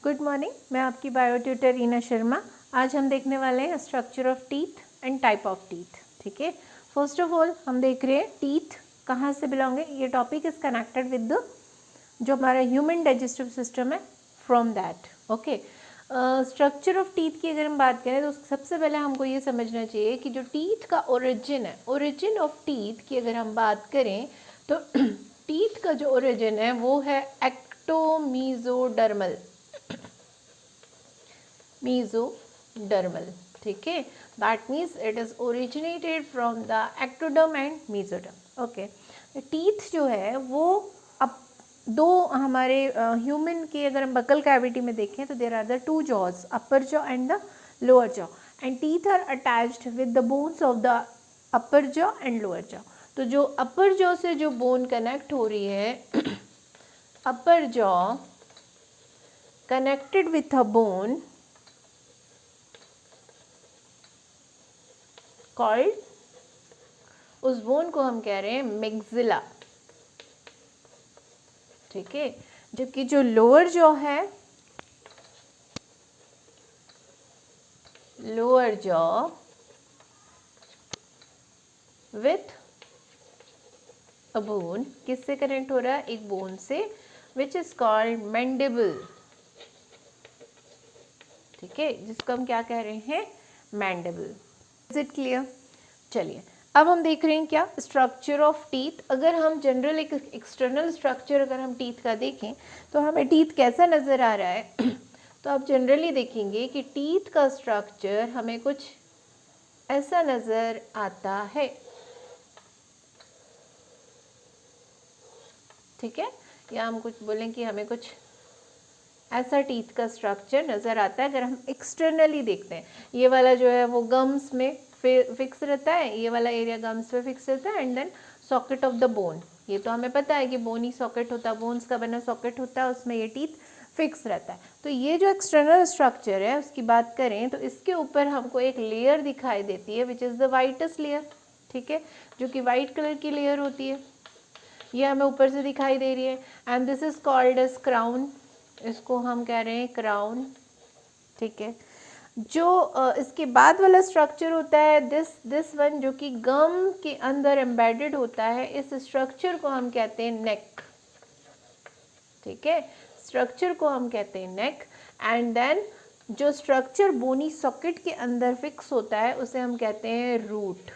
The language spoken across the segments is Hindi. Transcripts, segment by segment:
गुड मॉर्निंग, मैं आपकी बायो ट्यूटर रीना शर्मा। आज हम देखने वाले हैं structure of teeth and type of teeth. ठीक है, फर्स्ट ऑफ ऑल हम देख रहे हैं टीथ कहाँ से बिलोंग है। ये topic is connected with the जो हमारा ह्यूमन डाइजेस्टिव सिस्टम है, from that. Okay, structure of teeth की अगर हम बात करें तो सबसे पहले हमको ये समझना चाहिए कि जो टीथ का ओरिजिन है, ओरिजिन ऑफ टीथ की अगर हम बात करें तो टीथ का जो ओरिजिन है वो है एक्टोमीजोडर्मल, mesodermal। ठीक है, that means it is originated from the ectoderm and mesoderm. Okay, teeth जो है वो अब दो हमारे ह्यूमन के अगर हम बकल कैविटी में देखें तो there are the two jaws, upper jaw and the lower jaw, and teeth are attached with the bones of the upper jaw and lower jaw. तो जो अपर जॉ से जो बोन कनेक्ट हो रही है, अपर jaw connected with a bone called, उस बोन को हम कह रहे हैं मैक्सिला। ठीक है, जबकि जो लोअर जॉ है, lower jaw with a bone किससे कनेक्ट हो रहा है? एक बोन से, विच इज कॉल्ड मैंडिबल। ठीक है, जिसको हम क्या कह रहे हैं? मैंडिबल। Is it clear? चलिए, अब हम देख रहे हैं क्या स्ट्रक्चर ऑफ टीथ। अगर हम जनरल एक एक्सटर्नल स्ट्रक्चर अगर हम टीथ का देखें तो हमें टीथ कैसा नज़र आ रहा है तो आप जनरली देखेंगे कि टीथ का स्ट्रक्चर हमें कुछ ऐसा नज़र आता है। ठीक है, या हम कुछ बोलें कि हमें कुछ ऐसा टीथ का स्ट्रक्चर नज़र आता है अगर हम एक्सटर्नली देखते हैं। ये वाला जो है वो गम्स में फिक्स रहता है, ये वाला एरिया गम्स पे फिक्स रहता है, and then socket of the bone, ये तो हमें पता है कि बोन ही सॉकेट होता है, बोन्स का बना सॉकेट होता है, उसमें ये टीथ फिक्स रहता है। तो ये जो एक्सटर्नल स्ट्रक्चर है उसकी बात करें तो इसके ऊपर हमको एक लेयर दिखाई देती है which is the whitest layer. ठीक है, जो कि वाइट कलर की लेयर होती है, ये हमें ऊपर से दिखाई दे रही है, and this is called as crown. इसको हम कह रहे हैं क्राउन। ठीक है, जो इसके बाद वाला स्ट्रक्चर होता है दिस वन, जो कि गम के अंदर एम्बेडेड होता है, इस स्ट्रक्चर को हम कहते हैं नेक। ठीक है, स्ट्रक्चर को हम कहते हैं नेक, एंड देन जो स्ट्रक्चर बोनी सॉकेट के अंदर फिक्स होता है उसे हम कहते हैं रूट।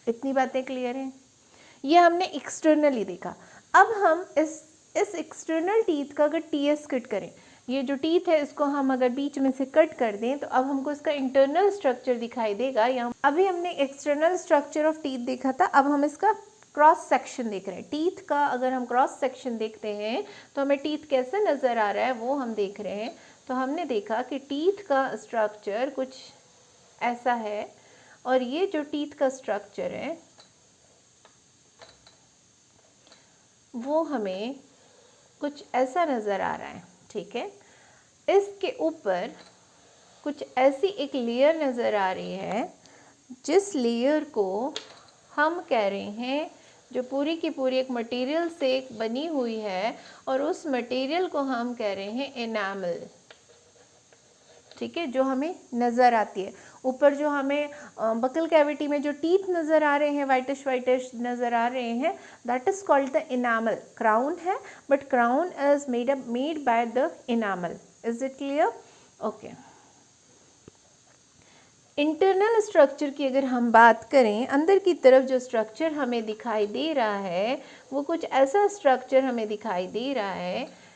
इतनी बातें क्लियर हैं? ये हमने एक्सटर्नली देखा। अब हम इस एक्सटर्नल टीथ का अगर टीएस कट करें, ये जो टीथ है इसको हम अगर बीच में से कट कर दें तो अब हमको इसका इंटरनल स्ट्रक्चर दिखाई देगा। या अभी हमने एक्सटर्नल स्ट्रक्चर ऑफ टीथ देखा था, अब हम इसका क्रॉस सेक्शन देख रहे हैं। टीथ का अगर हम क्रॉस सेक्शन देखते हैं तो हमें टीथ कैसे नज़र आ रहा है वो हम देख रहे हैं। तो हमने देखा कि टीथ का स्ट्रक्चर कुछ ऐसा है, और ये जो टीथ का स्ट्रक्चर है वो हमें कुछ ऐसा नज़र आ रहा है। ठीक है, इसके ऊपर कुछ ऐसी एक लेयर नज़र आ रही है जिस लेयर को हम कह रहे हैं, जो पूरी की पूरी एक मटेरियल से बनी हुई है, और उस मटेरियल को हम कह रहे हैं एनामल। ठीक है, जो हमें नज़र आती है ऊपर, जो हमें बकल कैविटी में जो टीथ नज़र आ रहे हैं, वाइटिश वाइटिश नज़र आ रहे हैं, that is called the enamel. Crown है, but crown is made by the enamel. Is it clear? Okay, internal structure की अगर हम बात करें, अंदर की तरफ जो स्ट्रक्चर हमें दिखाई दे रहा है वो कुछ ऐसा स्ट्रक्चर हमें दिखाई दे रहा है।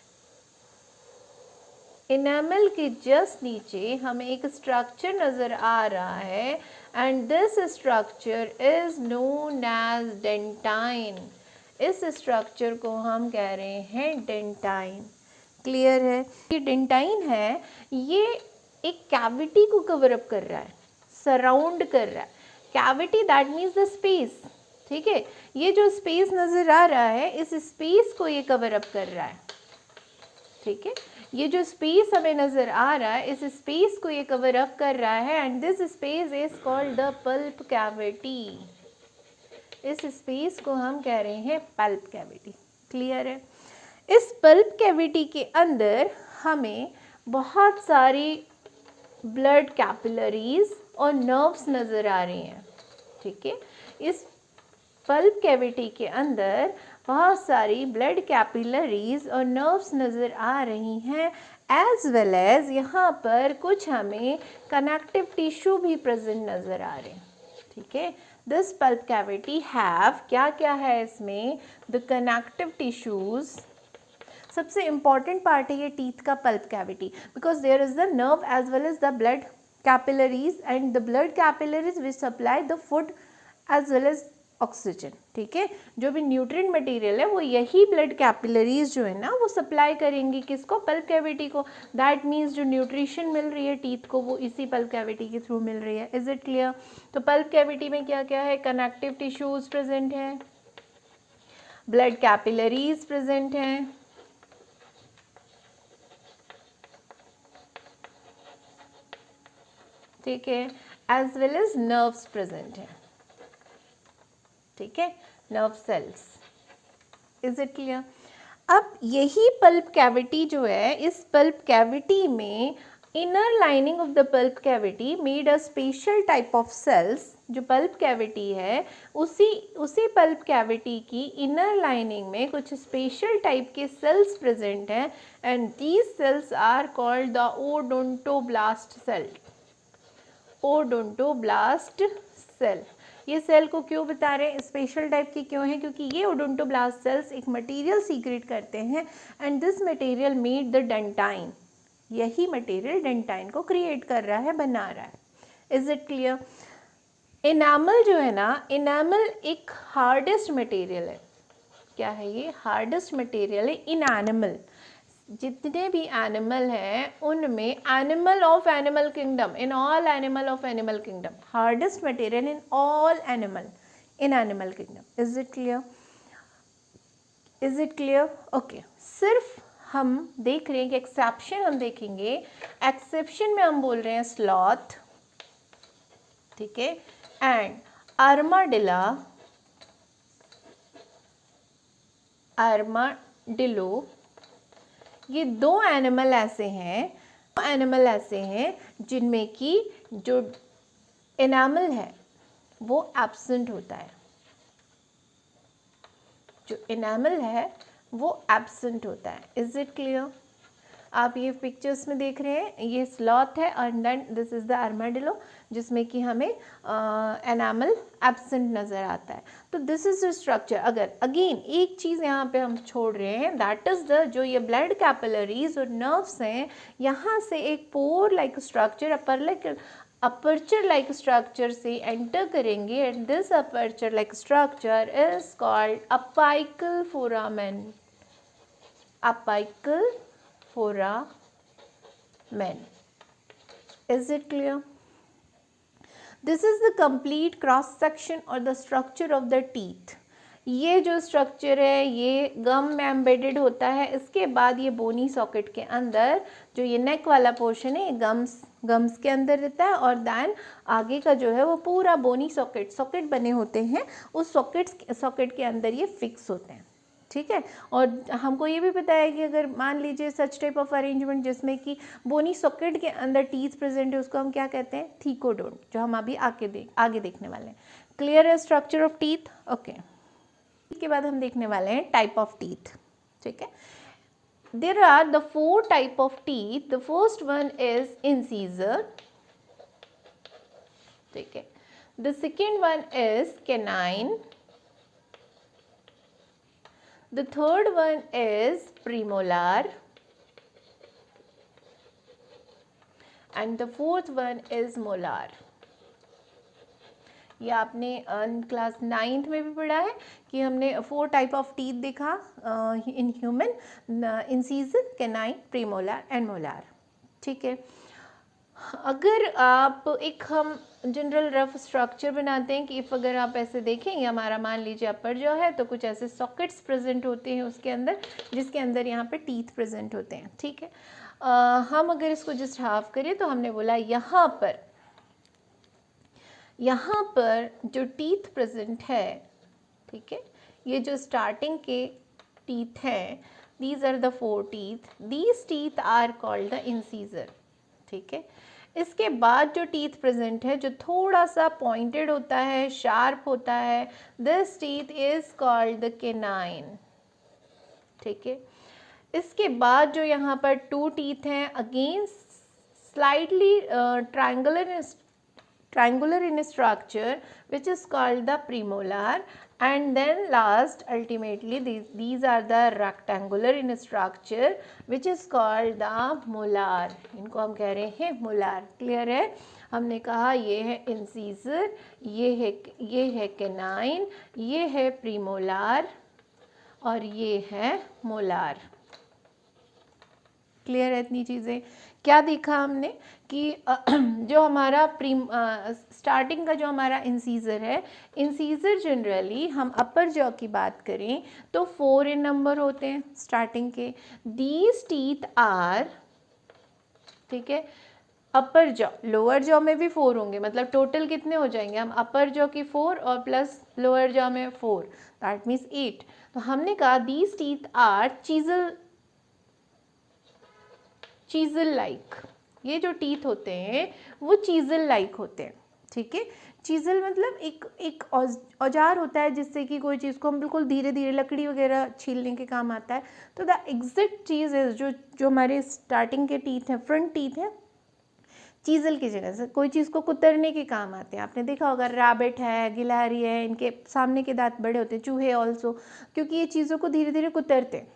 इनामल के जस्ट नीचे हमें एक स्ट्रक्चर नज़र आ रहा है, and this structure is known as dentine. इस स्ट्रक्चर को हम कह रहे हैं डेंटाइन। क्लियर है? ये डेंटाइन है, ये एक कैविटी को कवर अप कर रहा है, सराउंड कर रहा है। Cavity that means the space. ठीक है, ये जो स्पेस नज़र आ रहा है, इस स्पेस को ये कवर अप कर रहा है। ठीक है, ये जो स्पेस हमें नज़र आ रहा है, इस स्पेस को ये कवर अप कर रहा है, and this space is called the pulp cavity. इस स्पेस को हम कह रहे हैं पल्प कैविटी। क्लियर है? इस पल्प कैविटी के अंदर हमें बहुत सारी ब्लड कैपिलरीज और नर्व्स नज़र आ रही हैं, ठीक है। इस पल्प कैविटी के अंदर बहुत सारी ब्लड कैपिलरीज और नर्व्स नज़र आ रही हैं, एज वेल एज यहाँ पर कुछ हमें कनेक्टिव टिश्यू भी प्रेजेंट नज़र आ रहे हैं, ठीक है। दिस पल्प कैविटी हैव, क्या क्या है इसमें, द कनेक्टिव टिश्यूज़। सबसे इम्पॉर्टेंट पार्ट है ये टीथ का pulp cavity, because there is the nerve as well as the blood capillaries and the blood capillaries which supply the food as well as oxygen, ठीक है। जो भी न्यूट्रिएंट मटेरियल है वो यही ब्लड कैपिलरीज जो है ना वो सप्लाई करेंगी किसको, पल्प कैविटी को। दैट मीन्स जो न्यूट्रिशन मिल रही है टीथ को वो इसी पल्प कैविटी के थ्रू मिल रही है। Is it clear? तो पल्प कैविटी में क्या क्या है, कनेक्टिव टिश्यूज प्रेजेंट हैं, ब्लड कैपिलरीज प्रेजेंट हैं, ठीक है, as well as nerves present है, ठीक है, nerve cells. Is it clear? अब यही पल्प कैविटी जो है, इस पल्प कैविटी में inner lining of the pulp cavity made a special type of cells. जो पल्प कैविटी है उसी पल्प कैविटी की इनर लाइनिंग में कुछ स्पेशल टाइप के सेल्स प्रेजेंट हैं, and these cells are called the odontoblast cell. Odontoblast cell, ये सेल को क्यों बता रहे हैं, स्पेशल टाइप के क्यों हैं, क्योंकि ये ओडोंटोब्लास्ट सेल्स एक मटेरियल सीक्रेट करते हैं, and this material made the dentine. यही मटेरियल डेंटाइन को क्रिएट कर रहा है, बना रहा है। Is it clear? इनामल जो है ना, इनामल एक हार्डेस्ट मटेरियल है। क्या है ये? हार्डेस्ट मटेरियल है इन एनिमल। जितने भी एनिमल हैं उनमें animal of animal kingdom, in all animal of animal kingdom, hardest material in all animal in animal kingdom. Is it clear? Is it clear? Okay, सिर्फ हम देख रहे हैं कि एक्सेप्शन हम देखेंगे। एक्सेप्शन में हम बोल रहे हैं स्लॉथ, ठीक है, एंड आर्माडिला, आर्माडिलो, ये दो एनिमल ऐसे हैं जिनमें कि जो एनामल है वो एब्सेंट होता है, जो एनामल है वो एब्सेंट होता है। Is it clear? आप ये पिक्चर्स में देख रहे हैं, ये स्लॉथ है और then this is the armadillo, जिसमें कि हमें एनामल एब्सेंट नज़र आता है। तो दिस इज द स्ट्रक्चर। अगर अगेन एक चीज़ यहाँ पे हम छोड़ रहे हैं, दैट इज़ द जो ये ब्लड कैपिलरीज और नर्व्स हैं, यहाँ से एक pore like structure, aperture like structure से एंटर करेंगे, and this aperture like structure is called apical foramen. Apical foramen. Is it clear? This is the complete cross section or the structure of the teeth. ये जो स्ट्रक्चर है ये गम में एम्बेडेड होता है। इसके बाद ये बोनी सॉकेट के अंदर जो ये नेक वाला पोर्शन है ये गम्स के अंदर रहता है, और दैन आगे का जो है वो पूरा बोनी सॉकेट बने होते हैं, उस सॉकेट के अंदर ये फिक्स होते हैं, ठीक है। और हमको ये भी पता है कि अगर मान लीजिए सच टाइप ऑफ अरेंजमेंट जिसमें कि बोनी सॉकेट के अंदर टीथ प्रेजेंट है, उसको हम क्या कहते हैं, थीकोडोन, जो हम अभी आगे देखने वाले हैं। क्लियर है स्ट्रक्चर ऑफ टीथ? ओके, इसके बाद हम देखने वाले हैं टाइप ऑफ टीथ, ठीक है। There are the 4 type of teeth. The first one is incisor, ठीक है। The second one is canine, the third one is premolar, and the fourth one is molar. ये आपने क्लास 9th में भी पढ़ा है कि हमने 4 टाइप ऑफ टीथ देखा in human, incisor, canine, premolar and molar, ठीक है। अगर आप एक हम जनरल रफ स्ट्रक्चर बनाते हैं कि इफ़ अगर आप ऐसे देखेंगे, हमारा मान लीजिए अपर जो है तो कुछ ऐसे सॉकेट्स प्रेजेंट होते हैं उसके अंदर, जिसके अंदर यहाँ पे टीथ प्रेजेंट होते हैं, ठीक है। हम अगर इसको जस्ट हाफ करें तो हमने बोला यहाँ पर जो टीथ प्रेजेंट है, ठीक है, ये जो स्टार्टिंग के टीथ हैं these are the 4 teeth, these teeth are called the incisor, ठीक है। इसके बाद जो टीथ प्रेजेंट है जो थोड़ा सा पॉइंटेड होता है, शार्प होता है, this teeth is called the canine, ठीक है। इसके बाद जो यहाँ पर 2 टीथ हैं, again slightly triangular in structure, which is called the premolar, and then last ultimately these are the rectangular in structure, which is called the molar, इनको हम कह रहे हैं molar। क्लियर है? हमने कहा ये है incisor, ये है canine, ये है premolar और ये है molar। क्लियर है इतनी चीज़ें? क्या देखा हमने कि जो हमारा स्टार्टिंग का जो हमारा इंसीजर है, इंसीजर जनरली हम अपर जॉ की बात करें तो 4 इन नंबर होते हैं स्टार्टिंग के। दीज टीथ आर, ठीक है, अपर जॉ, लोअर जॉ में भी 4 होंगे, मतलब टोटल कितने हो जाएंगे हम, अपर जॉ की 4 और प्लस लोअर जॉ में 4, दैट मीन्स 8। तो हमने कहा these teeth are chisel like, ये जो टीथ होते हैं वो चीजल लाइक होते हैं, ठीक है। चीजल मतलब एक औजार होता है जिससे कि कोई चीज़ को हम बिल्कुल धीरे धीरे, लकड़ी वगैरह छीलने के काम आता है। तो द एग्जैक्ट चीज़ है जो हमारे स्टार्टिंग के टीथ हैं, फ्रंट टीथ हैं, चीजल की जगह से कोई चीज़ को कुतरने के काम आते हैं। आपने देखा होगा रैबिट है, गिलहरी है, इनके सामने के दांत बड़े होते हैं, चूहे ऑल्सो, क्योंकि ये चीज़ों को धीरे धीरे कुतरते हैं,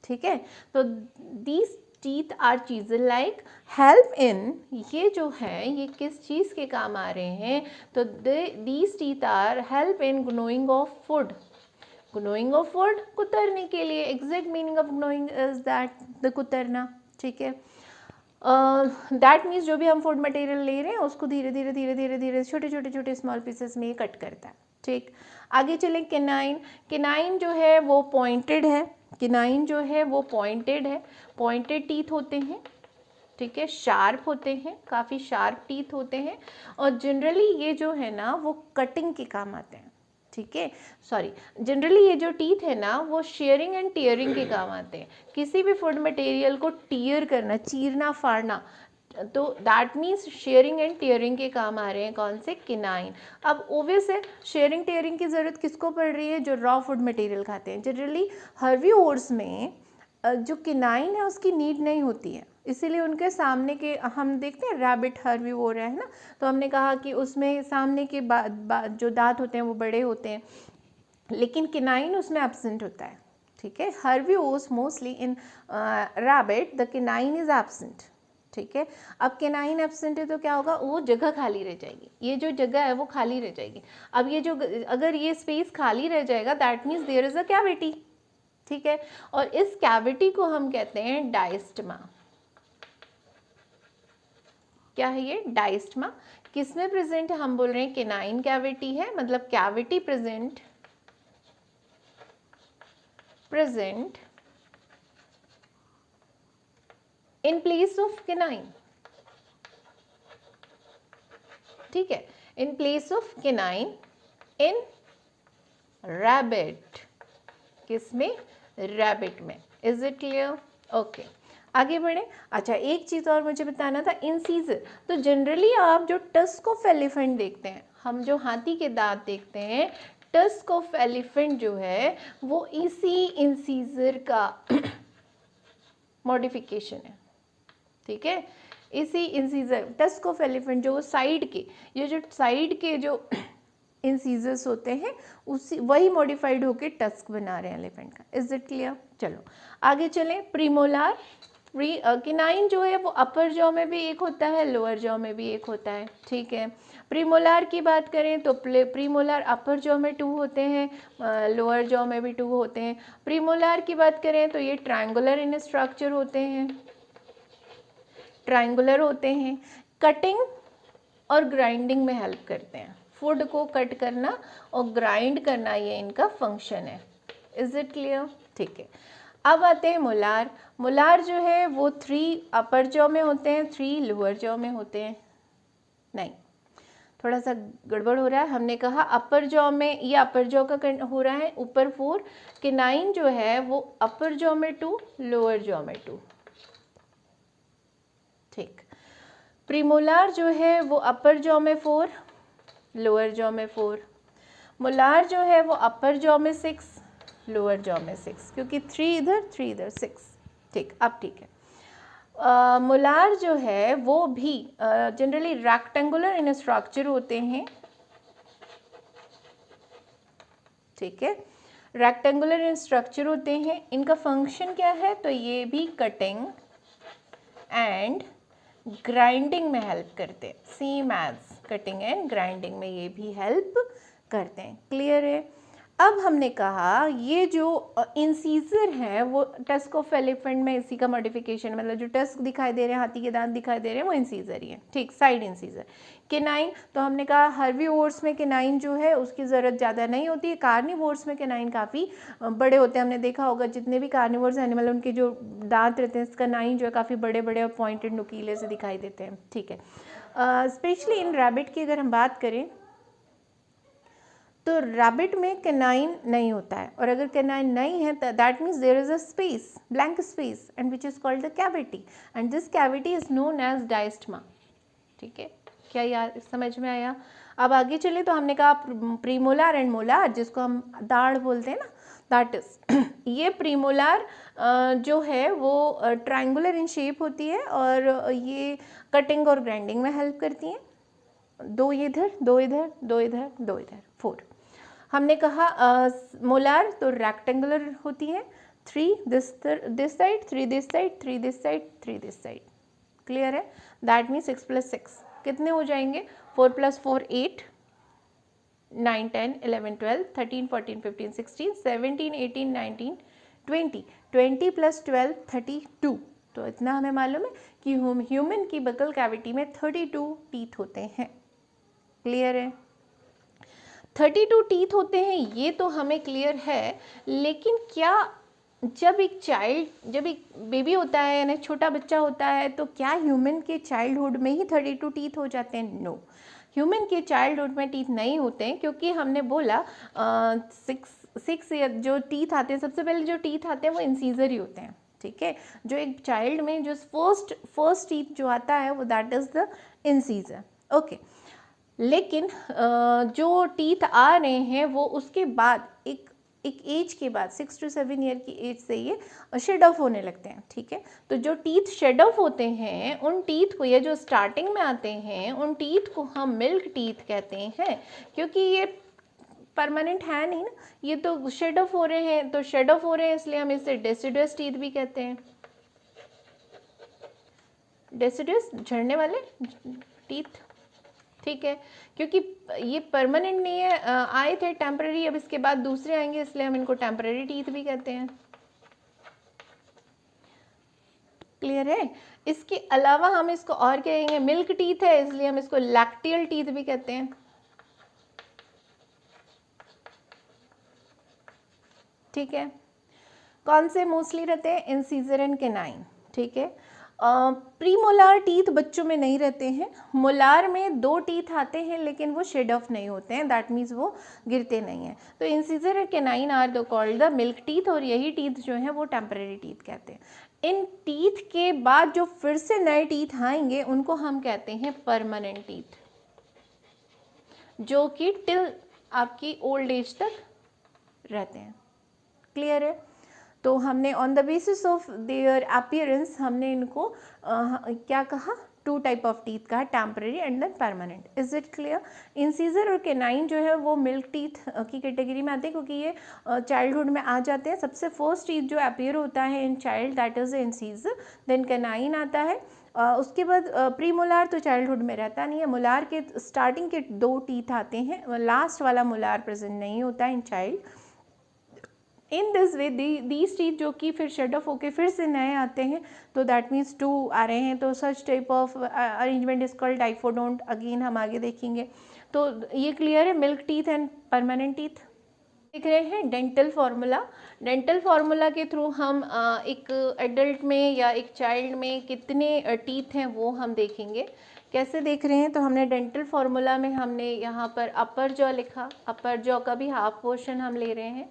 ठीक है। तो these teeth are chisel like, help in, ये जो है ये किस चीज़ के काम आ रहे हैं, तो these teeth are help in gnawing of food, gnawing of food, कुतरने के लिए। Exact meaning of gnawing is that the कुतरना, ठीक है। दैट मीन्स जो भी हम फूड मटेरियल ले रहे हैं उसको धीरे धीरे धीरे धीरे धीरे छोटे छोटे छोटे स्मॉल पीसेस में ये कट करता है, ठीक। आगे चलें, केनाइन। केनाइन जो है वो पॉइंटेड है, केनाइन जो है वो पॉइंटेड है, पॉइंटेड टीथ होते हैं, ठीक है, शार्प होते हैं, काफ़ी शार्प टीथ होते हैं, और जनरली ये जो है ना वो कटिंग के काम आते हैं, ठीक है। सॉरी, जनरली ये जो टीथ है ना वो शेयरिंग एंड टीयरिंग के काम आते हैं, किसी भी फूड मटेरियल को टीयर करना, चीरना फाड़ना, तो that means sharing and tearing के काम आ रहे हैं कौन से, केनाइन। अब ओबियस है शेयरिंग टीयरिंग की ज़रूरत किसको पड़ रही है, जो रॉ फूड मटेरियल खाते हैं। जनरली हर्बीवोर्स में जो केनाइन है उसकी नीड नहीं होती है, इसीलिए उनके सामने के, हम देखते हैं रैबिट हर्बीवोर है ना, तो हमने कहा कि उसमें सामने के जो दांत होते हैं वो बड़े होते हैं, लेकिन केनाइन उसमें एब्सेंट होता है, ठीक है। Herbivores mostly in rabbit the canine is absent, ठीक है। अब केनाइन एब्सेंट है तो क्या होगा, वो जगह खाली रह जाएगी, ये जो जगह है वो खाली रह जाएगी। अब ये जो, अगर ये स्पेस खाली रह जाएगा that means there is a cavity, ठीक है, और इस कैविटी को हम कहते हैं डायस्टमा। क्या है ये, डायस्टमा। किस में प्रेजेंट है, हम बोल रहे हैं केनाइन कैविटी है, मतलब cavity present in place of canine, ठीक है, in place of canine in rabbit, किस में, रैबिट में। Is it clear? ओके, आगे बढ़े। अच्छा, एक चीज़ और मुझे बताना था, इंसीजर। तो जनरली आप जो टस्क ऑफ एलिफेंट देखते हैं, हम जो हाथी के दांत देखते हैं, टस्क ऑफ एलिफेंट जो है वो इसी इंसीजर का मॉडिफिकेशन है, ठीक है। इसी इंसीजर, टस्क ऑफ एलिफेंट जो साइड के, ये जो साइड के जो इंसीजर्स होते हैं उसी वही मॉडिफाइड होके टस्क बना रहे हैं एलिफेंट का। Is it clear? चलो आगे चलें। प्रीमोलार, केनाइन जो है वो अपर जॉ में भी एक होता है, लोअर जॉ में भी एक होता है, ठीक है। प्रीमोलार की बात करें तो प्रीमोलार अपर जॉ में 2 होते हैं, लोअर जॉ में भी 2 होते हैं। प्रीमोलार की बात करें तो ये ट्रायंगुलर इन स्ट्रक्चर होते हैं, ट्रायंगुलर होते हैं, कटिंग और ग्राइंडिंग में हेल्प करते हैं, फूड को कट करना और ग्राइंड करना ये इनका फंक्शन है। Is it clear? ठीक है, अब आते हैं मोलार। मोलार जो है वो 3 अपर जॉ में होते हैं, 3 लोअर जॉ में होते हैं। नहीं, थोड़ा सा गड़बड़ हो रहा है। हमने कहा अपर जॉ में, ये अपर जॉ का हो रहा है, ऊपर 4, केनाइन जो है वो अपर जॉ में 2, लोअर जॉ में 2। ठीक। प्रीमोलार जो है वो अपर जॉ में 4, लोअर जॉ में 4। मोलार जो है वो अपर जॉ में 6, लोअर जॉ में 6, क्योंकि 3 इधर 3 इधर 6। ठीक, अब ठीक है। मोलार जो है वो भी जनरली रेक्टेंगुलर इन स्ट्रक्चर होते हैं। ठीक है, रेक्टेंगुलर इन स्ट्रक्चर होते हैं। इनका फंक्शन क्या है? तो ये भी कटिंग एंड ग्राइंडिंग में हेल्प करते हैं, same as cutting and grinding में ये भी हेल्प करते हैं। क्लियर है? अब हमने कहा ये जो इंसीजर है वो टस्क ऑफ एलिफेंट में इसी का मॉडिफिकेशन, मतलब जो टस्क दिखाई दे रहे हैं, हाथी के दांत दिखाई दे रहे हैं, वो इंसीजर ही है। ठीक, साइड इंसीजर। केनाइन, तो हमने कहा हर्बीवोर्स में केनाइन जो है उसकी ज़रूरत ज़्यादा नहीं होती है, कार्निवोर्स में केनाइन काफ़ी बड़े होते हैं। हमने देखा होगा जितने भी कार्निवोर्स एनिमल उनके जो दांत रहते हैं, इसका नाइन जो है काफ़ी बड़े बड़े और पॉइंटेड नुकीले से दिखाई देते हैं। ठीक है, स्पेशली इन रैबिट की अगर हम बात करें तो रैबिट में कैनाइन नहीं होता है, और अगर कैनाइन नहीं है that means there is a space, blank space, and which is called the cavity, and this cavity is known as diastema. ठीक है, क्या यार समझ में आया? अब आगे चले तो हमने कहा प्रीमोलार एंड मोलार, जिसको हम दाढ़ बोलते हैं ना, दैट इज ये प्रीमोलार जो है वो ट्रायंगुलर इन शेप होती है और ये कटिंग और ग्राइंडिंग में हेल्प करती हैं। 2 इधर 2 इधर 2 इधर 2 इधर 4। हमने कहा मोलार तो रेक्टेंगुलर होती है, 3 this side, 3 this side, 3 this side, 3 this side. Clear है? दैट मीन्स 6 + 6 कितने हो जाएंगे? 4 + 4 8, 9 10 11 12 13 14 15 16 17 18 19 20, 20 + 12 32। तो इतना हमें मालूम है कि ह्यूमन की बकल कैविटी में 32 टीथ होते हैं। क्लियर है? 32 टीथ होते हैं, ये तो हमें क्लियर है, लेकिन क्या जब एक बेबी होता है यानी छोटा बच्चा होता है, तो क्या ह्यूमन के चाइल्डहुड में ही 32 टीथ हो जाते हैं? नो, ह्यूमन के चाइल्डहुड में टीथ नहीं होते हैं, क्योंकि हमने बोला 6 जो टीथ आते हैं, सबसे पहले जो टीथ आते हैं वो इंसीजर ही होते हैं। ठीक है, जो एक चाइल्ड में जो फर्स्ट टीथ जो आता है वो that is the incisor. Okay, लेकिन जो टीथ आ रहे हैं वो उसके बाद एक एज के बाद 6 to 7 ईयर की एज से ये शेड ऑफ होने लगते हैं। ठीक है, तो जो टीथ शेड ऑफ होते हैं उन टीथ को, ये जो स्टार्टिंग में आते हैं उन टीथ को हम मिल्क टीथ कहते हैं, क्योंकि ये परमानेंट है नहीं ना, ये तो शेड ऑफ हो रहे हैं, तो शेड ऑफ हो रहे हैं इसलिए हम इसे डेसिडुअस टीथ भी कहते हैं। डेसिडुअस झड़ने वाले टीथ। ठीक है, क्योंकि ये परमानेंट नहीं है, आए थे टेम्पररी, अब इसके बाद दूसरे आएंगे, इसलिए हम इनको टेम्पररी टीथ भी कहते हैं। क्लियर है? इसके अलावा हम इसको और कहेंगे, मिल्क टीथ है इसलिए हम इसको लैक्टियल टीथ भी कहते हैं। ठीक है, कौन से मोस्टली रहते हैं? Incisor and canine. ठीक है, प्रीमोलार टीथ बच्चों में नहीं रहते हैं। मोलार में 2 टीथ आते हैं लेकिन वो शेड ऑफ नहीं होते हैं, दैट मीन्स वो गिरते नहीं हैं। तो इंसीजर और canine are the called the milk teeth, और यही टीथ जो हैं वो टेम्पररी टीथ कहते हैं। इन टीथ के बाद जो फिर से नए टीथ आएंगे उनको हम कहते हैं परमानेंट टीथ, जो कि टिल आपकी ओल्ड एज तक रहते हैं। क्लियर है? तो हमने on the basis of their appearance हमने इनको क्या कहा? 2 टाइप ऑफ टीथ कहा, temporary and then permanent. Is it clear? Incisor और कैनाइन जो है वो मिल्क टीथ की कैटेगरी में आते हैं, क्योंकि ये चाइल्डहुड में आ जाते हैं। सबसे फर्स्ट टीथ जो अपीयर होता है in child that is incisor, then canine आता है, उसके बाद प्रीमोलार तो चाइल्डहुड में रहता नहीं है। मोलार के स्टार्टिंग के 2 टीथ आते हैं, लास्ट वाला मोलार प्रेजेंट नहीं होता in child. In this way these teeth जो कि फिर शेड ऑफ होके फिर से नए आते हैं, तो दैट मीन्स 2 आ रहे हैं, तो such type of arrangement is called diphyodont. Again हम आगे देखेंगे। तो ये क्लियर है, milk teeth and permanent teeth. देख रहे हैं डेंटल फार्मूला। डेंटल फार्मूला के थ्रू हम एक एडल्ट में या एक चाइल्ड में कितने टीथ हैं वो हम देखेंगे। कैसे देख रहे हैं, तो हमने डेंटल फार्मूला में हमने यहाँ पर अपर जॉ लिखा, अपर जॉ का भी हाफ पोर्शन हम ले रहे हैं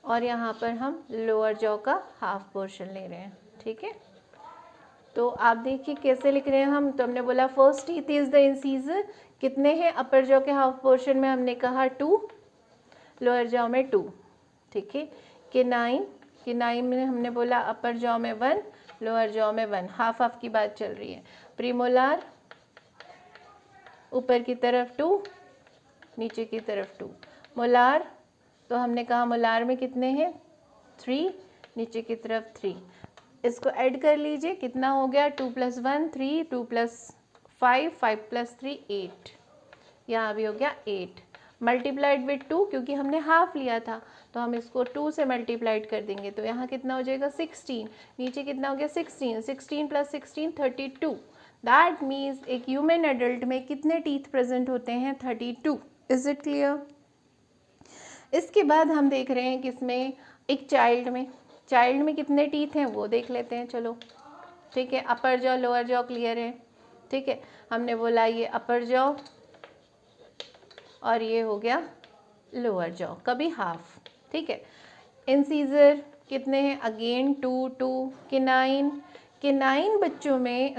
और यहाँ पर हम लोअर जॉ का हाफ पोर्शन ले रहे हैं। ठीक है, तो आप देखिए कैसे लिख रहे हैं हम। तो हमने बोला first teeth is the incisor, कितने हैं अपर जॉ के हाफ पोर्शन में, हमने कहा 2, लोअर जॉ में 2। ठीक है, केनाइन में हमने बोला अपर जॉ में 1, लोअर जॉ में 1, हाफ हाफ की बात चल रही है। प्रीमोलार ऊपर की तरफ 2, नीचे की तरफ 2। मोलार, तो हमने कहा मोलार में कितने हैं 3, नीचे की तरफ 3। इसको ऐड कर लीजिए, कितना हो गया 2 + 1 3, 2 + 5 5 + 3 8, यहाँ भी हो गया 8। मल्टीप्लाइड विथ 2, क्योंकि हमने हाफ लिया था तो हम इसको 2 से मल्टीप्लाइड कर देंगे, तो यहाँ कितना हो जाएगा 16, नीचे कितना हो गया 16, 16 + 16 32। दैट मीन्स एक ह्यूमन एडल्ट में कितने टीथ प्रेजेंट होते हैं 32। Is it clear. इसके बाद हम देख रहे हैं किसमें, एक चाइल्ड में कितने टीथ हैं वो देख लेते हैं। चलो ठीक है, अपर जॉ लोअर जॉ क्लियर है। ठीक है, हमने बोला ये अपर जॉ और ये हो गया लोअर जॉ, कभी हाफ। ठीक है, इंसीजर कितने हैं, अगेन 2 2। केनाइन बच्चों में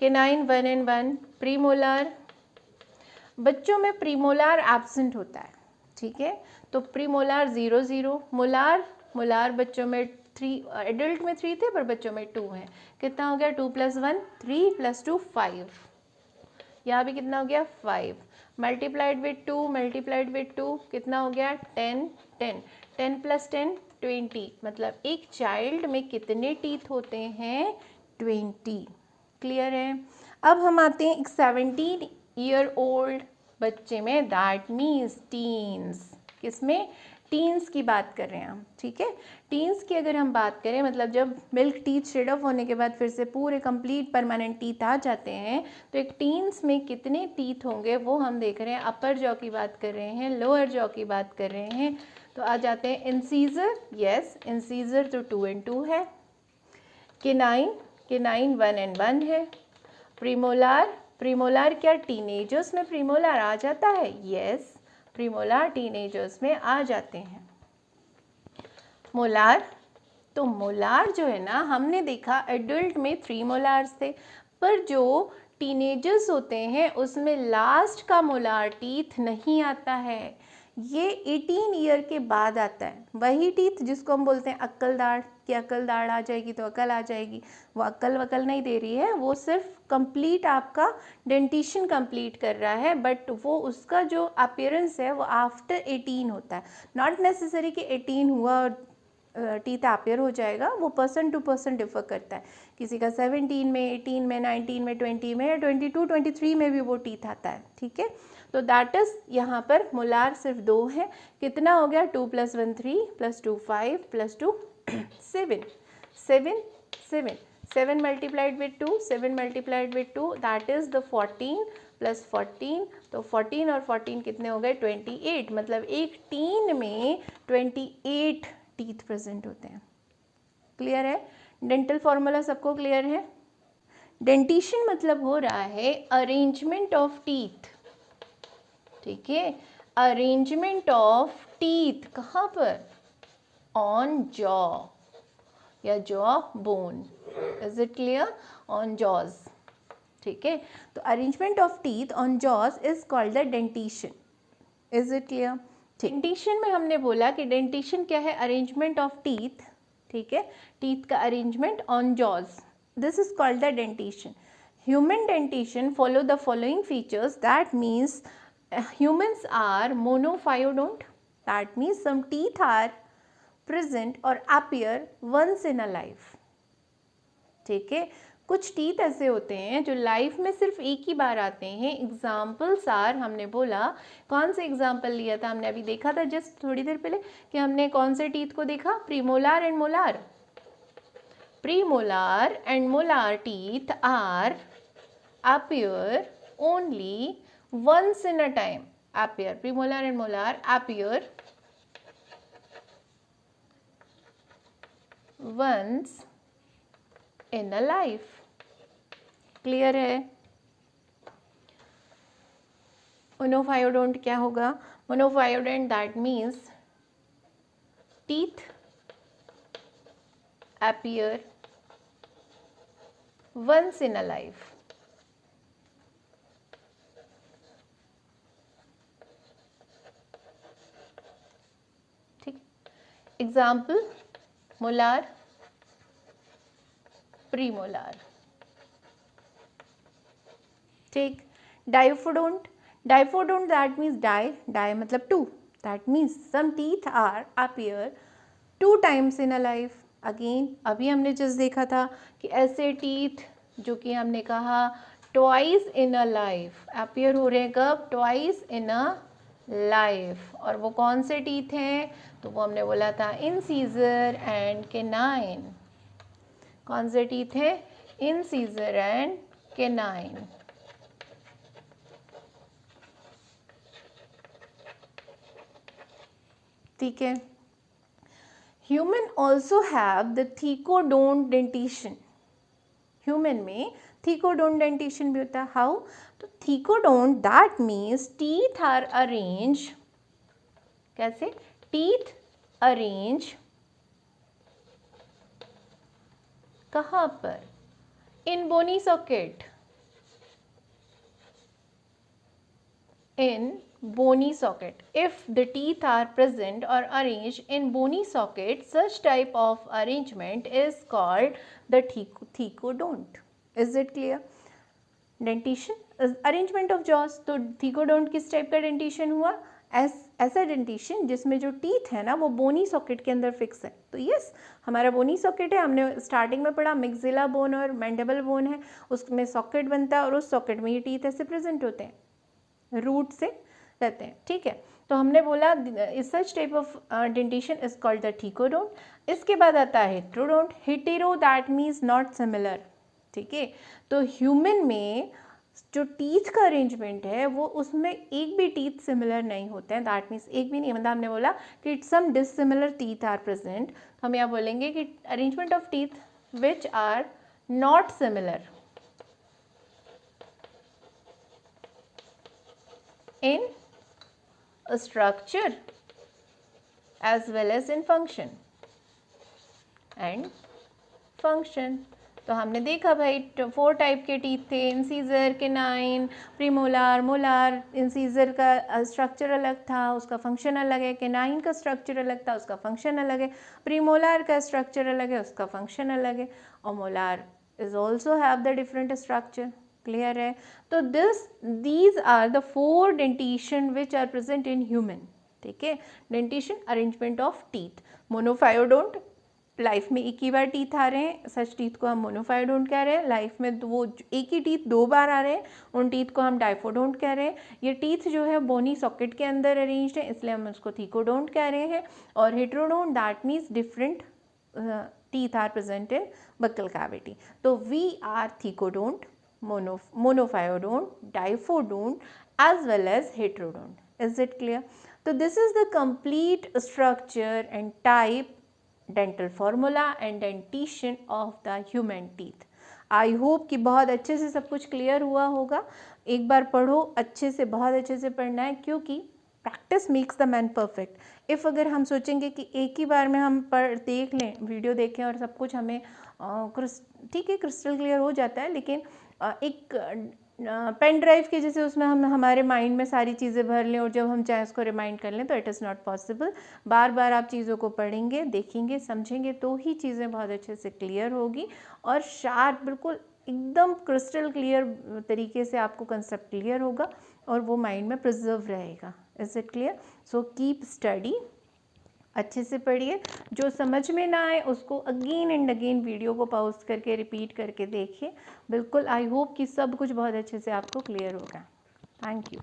केनाइन 1 and 1। प्रीमोलार बच्चों में प्रीमोलार एब्सेंट होता है। ठीक है, तो प्रीमोलार 0 0। मोलार बच्चों में 3, एडल्ट में 3 थे पर बच्चों में 2 हैं। कितना हो गया 2 + 1 3 + 2 5, यहाँ भी कितना हो गया 5। मल्टीप्लाइड विथ 2 कितना हो गया 10 10 10 + 10 20, मतलब एक चाइल्ड में कितने टीथ होते हैं 20। क्लियर है। अब हम आते हैं एक 17 ईयर ओल्ड बच्चे में, दैट मीन्स टीन्स। किसमें, टीन्स की बात कर रहे हैं हम। ठीक है, टीन्स की अगर हम बात करें, मतलब जब मिल्क टीथ शेड ऑफ होने के बाद फिर से पूरे कंप्लीट परमानेंट टीथ आ जाते हैं, तो एक टीन्स में कितने टीथ होंगे वो हम देख रहे हैं। अपर जॉ की बात कर रहे हैं, लोअर जॉ की बात कर रहे हैं। तो आ जाते हैं इंसीजर, यस इंसीजर तो 2 and 2 है। केनाइन 1 and 1 है। प्रीमोलार क्या टीनेजर्स में प्रीमोलार आ जाता है, यस प्रीमोलार टीनेजर्स में आ जाते हैं। मोलार, तो मोलार जो है ना, हमने देखा एडल्ट में 3 मोलार्स थे, पर जो टीनेजर्स होते हैं उसमें लास्ट का मोलार टीथ नहीं आता है, ये 18 ईयर के बाद आता है। वही टीथ जिसको हम बोलते हैं अक्ल दाढ़, कि अक्ल दाढ़ आ जाएगी तो अकल आ जाएगी, वो अक्ल वकल नहीं दे रही है, वो सिर्फ कंप्लीट आपका डेंटिशन कंप्लीट कर रहा है, बट वो उसका जो अपीयरेंस है वो आफ्टर 18 होता है। नॉट नेसेसरी कि 18 हुआ और टीथ अपीयर हो जाएगा, वो पर्सन टू पर्सन डिफर करता है। किसी का 17 में, 18 में, 19 में, 20 में या 22 23 में भी वो टीथ आता है। ठीक है, तो दैट इज यहाँ पर मोलार सिर्फ 2 है। कितना हो गया 2 + 1 3 + 2 5 + 2 7 7 multiplied with 2 7 multiplied with 2 that is the 14 + 14, तो 14 और 14 कितने हो गए 28, मतलब एक टीन में 28 टीथ प्रेजेंट होते हैं। क्लियर है, डेंटल फॉर्मूला सबको क्लियर है। डेंटिशन मतलब हो रहा है अरेंजमेंट ऑफ टीथ। ठीक है, अरेंजमेंट ऑफ टीथ कहाँ पर, ऑन जॉ या jaw bone. Is it clear, on jaws. ठीक है, तो arrangement of teeth on jaws is called the dentition. Is it clear. Dentition में हमने बोला कि डेंटिशन क्या है, अरेंजमेंट ऑफ टीथ। ठीक है, टीथ का arrangement on jaws, this is called the dentition. Human dentition follow the following features, that means humans are monophyodont, that means some teeth are present or appear once in a life. ठीक है, कुछ टीथ ऐसे होते हैं जो लाइफ में सिर्फ एक ही बार आते हैं। एग्जाम्पल्स आर, हमने बोला कौन से एग्जाम्पल लिया था, हमने अभी देखा था जस्ट थोड़ी देर पहले कि हमने कौन से टीथ को देखा, premolar and molar. Premolar and molar teeth are appear only once in a time, appear, premolar and molar appear once in a life. Clear है? मोनोफायोडोंट क्या होगा? Monophyodont that means teeth appear once in a life. ठीक, एग्जाम्पल मोलार, प्रीमोलार। ठीक, diphyodont, diphyodont that means di मतलब two, that means some teeth are appear 2 times in a life। Again अभी हमने जस्ट देखा था कि ऐसे टीथ जो कि हमने कहा twice in a life appear हो रहे हैं, कब? Twice in a life. और वो कौन से टीथ हैं? तो वो हमने बोला था इंसीजर एंड केनाइन। कौन से टीथ हैं? Incisor and canine. ठीक है। Human also have the thecodont dentition. Human में थीकोडोंट डेंटिशन भी होता है। हाउ? तो thecodont that means teeth are arrange, कैसे? टीथ अरेंज कहाँ पर? In bony socket, in bony socket. If the teeth are present or arranged in bony socket, such type of arrangement is called the thecodont. Is it clear? Dentition, arrangement of jaws. तो thecodont किस टाइप का डेंटिशन हुआ? ऐसा डेंटिशन जिसमें जो टीथ है ना वो बोनी सॉकेट के अंदर फिक्स है। तो यस, हमारा बोनी सॉकेट है, हमने स्टार्टिंग में पढ़ा मिक्सिला बोन और मैंडिबल बोन है, उसमें सॉकेट बनता है और उस सॉकेट में ये टीथ ऐसे प्रेजेंट होते हैं, रूट से रहते हैं। ठीक है, तो हमने बोला इस such type of dentition is called the thecodont. इसके बाद आता है heterodont. Hetero that means not similar. ठीक है, तो ह्यूमन में जो टीथ का अरेंजमेंट है वो उसमें एक भी टीथ सिमिलर नहीं होते हैं। दैट मीन्स एक भी नहीं, मतलब हमने बोला कि some dissimilar teeth are present, तो हम यहाँ बोलेंगे कि arrangement of teeth which are not similar in a structure as well as in function and function। तो हमने देखा भाई 4 टाइप के टीथ थे, incisor, canine, premolar, molar. Incisor का स्ट्रक्चर अलग था, उसका फंक्शन अलग है। केनाइन का स्ट्रक्चर अलग था, उसका फंक्शन अलग है। प्रीमोलार का स्ट्रक्चर अलग है, उसका फंक्शन अलग है। और molar is also have the different structure. Clear है? तो these are the 4 dentition which are present in human. ठीक है, dentition arrangement of teeth. Monophyodont, life में एक ही बार टीथ आ रहे हैं, सच टीथ को हम मोनोफायोडोंट कह रहे हैं। लाइफ में वो एक ही टीथ 2 बार आ रहे हैं, उन टीथ को हम डाइफोडोंट कह रहे हैं। ये टीथ जो है बोनी सॉकेट के अंदर अरेंज्ड है, इसलिए हम उसको थीकोडोंट कह रहे हैं। और heterodont that means different teeth are present in buccal cavity. तो we are thecodont, monophyodont, diphodont as well as heterodont. Is it clear? So this is the complete structure and type, dental formula and dentition of the human teeth. I hope कि बहुत अच्छे से सब कुछ क्लियर हुआ होगा। एक बार पढ़ो अच्छे से, बहुत अच्छे से पढ़ना है, क्योंकि practice makes the man perfect. If अगर हम सोचेंगे कि एक ही बार में हम देख लें, वीडियो देखें और सब कुछ हमें ठीक है क्रिस्टल क्लियर हो जाता है, लेकिन एक पेन ड्राइव के जैसे उसमें हम हमारे माइंड में सारी चीज़ें भर लें और जब हम चाहें उसको रिमाइंड कर लें, तो इट इज़ नॉट पॉसिबल। बार बार आप चीज़ों को पढ़ेंगे, देखेंगे, समझेंगे तो ही चीज़ें बहुत अच्छे से क्लियर होगी और शार्प, बिल्कुल एकदम क्रिस्टल क्लियर तरीके से आपको कंसेप्ट क्लियर होगा और वो माइंड में प्रिजर्व रहेगा। Is it clear? So keep study, अच्छे से पढ़िए। जो समझ में ना आए उसको अगेन एंड अगेन वीडियो को पॉज करके रिपीट करके देखिए। बिल्कुल आई होप कि सब कुछ बहुत अच्छे से आपको क्लियर होगा। Thank you.